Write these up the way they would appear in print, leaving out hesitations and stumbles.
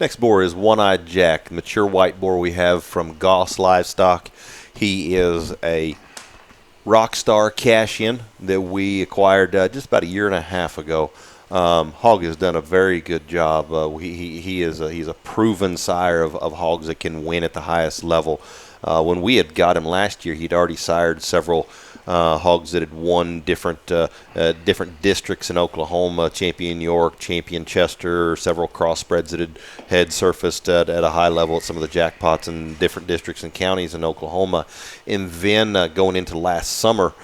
Next boar is One-Eyed Jack, mature white boar we have from Goss Livestock. He is a Rockstar cash-in that we acquired just about a year and a half ago. Hog has done a very good job. He's a proven sire of hogs that can win at the highest level. When we had got him last year, he'd already sired several hogs that had won different districts in Oklahoma, Champion York, Champion Chester, several crossbreds that had surfaced at a high level at some of the jackpots in different districts and counties in Oklahoma. And then going into last summer,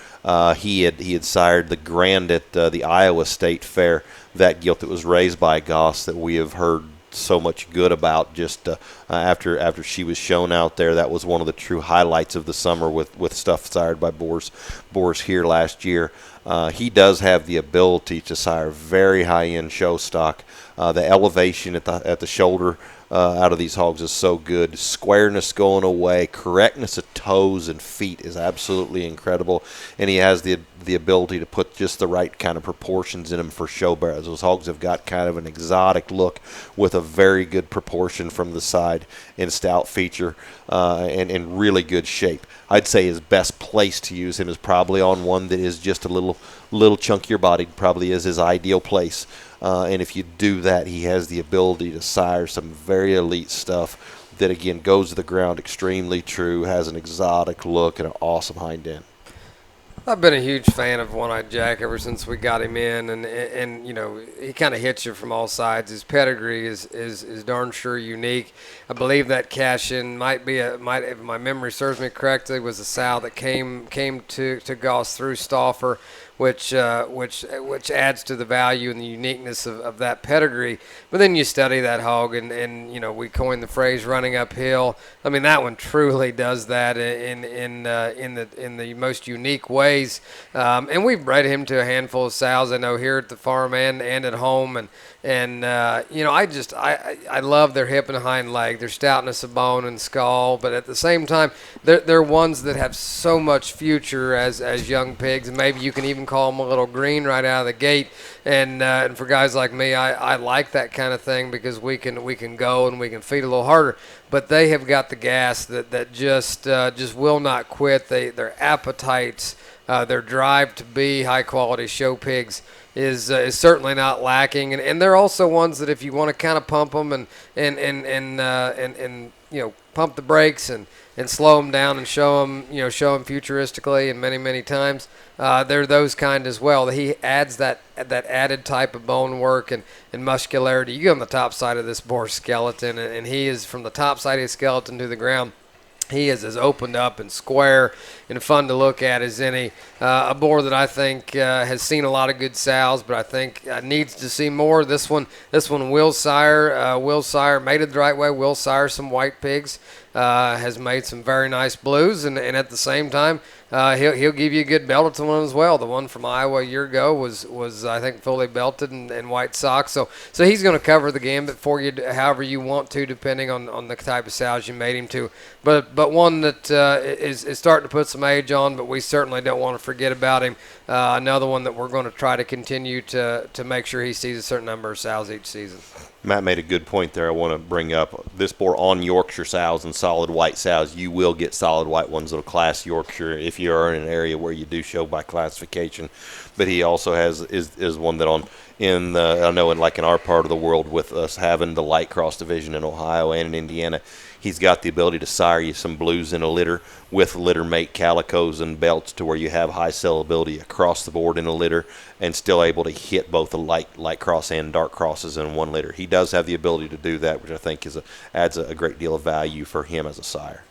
he had sired the Grand at the Iowa State Fair, that gilt that was raised by Goss that we have heard so much good about just after she was shown out there. That was one of the true highlights of the summer with stuff sired by boars here last year. He does have the ability to sire very high-end show stock. The elevation at the shoulder out of these hogs is so good. Squareness going away, correctness of toes and feet is absolutely incredible, and he has the ability to put just the right kind of proportions in them for show bearers. Those hogs have got kind of an exotic look with a very good proportion from the side and stout feature and really good shape. I'd say his best place to use him is probably on one that is just a little chunkier bodied, probably is his ideal place. And if you do that, he has the ability to sire some very elite stuff that, again, goes to the ground extremely true, has an exotic look, and an awesome hind end. I've been a huge fan of One-Eyed Jack ever since we got him in, and you know, he kind of hits you from all sides. His pedigree is darn sure unique. I believe that cash-in if my memory serves me correctly, was a sow that came to Goss through Stauffer, which adds to the value and the uniqueness of that pedigree. But then you study that hog, and you know, we coined the phrase running uphill. I mean, that one truly does that in the most unique ways. And we've bred him to a handful of sows, I know, here at the farm and at home. And you know, I love their hip and hind leg, their stoutness of bone and skull, but at the same time, they're ones that have so much future as young pigs, and maybe you can even call them a little green right out of the gate. And for guys like me, I like that kind of thing because we can go and we can feed a little harder. But they have got the gas that just will not quit. Their appetites, their drive to be high quality show pigs is certainly not lacking, and they're also ones that if you want to kind of pump them and you know, pump the brakes and slow them down and show them futuristically and many times, they're those kind as well. He adds that added type of bone work and muscularity. You get on the top side of this boar skeleton, and he is from the top side of his skeleton to the ground. He is as opened up and square and fun to look at as any. A boar that I think has seen a lot of good sows, but I think needs to see more. This one will sire, mated the right way, will sire some white pigs. Has made some very nice blues, and at the same time, he'll give you a good belted one as well. The one from Iowa a year ago was I think fully belted and white socks. So he's going to cover the gambit for you however you want to, depending on the type of sows you made him to. But one that is starting to put some age on, but we certainly don't want to forget about him. Another one that we're going to try to continue to make sure he sees a certain number of sows each season. Matt made a good point there I want to bring up. This boar on Yorkshire sows and solid white sows, you will get solid white ones that'll class Yorkshire if you are in an area where you do show by classification. But he also is one that I know in our part of the world, with us having the light cross division in Ohio and in Indiana, he's got the ability to sire you some blues in a litter with litter mate calicos and belts to where you have high sellability across the board in a litter and still able to hit both the light cross and dark crosses in one litter. He does have the ability to do that, which I think adds a great deal of value for him as a sire.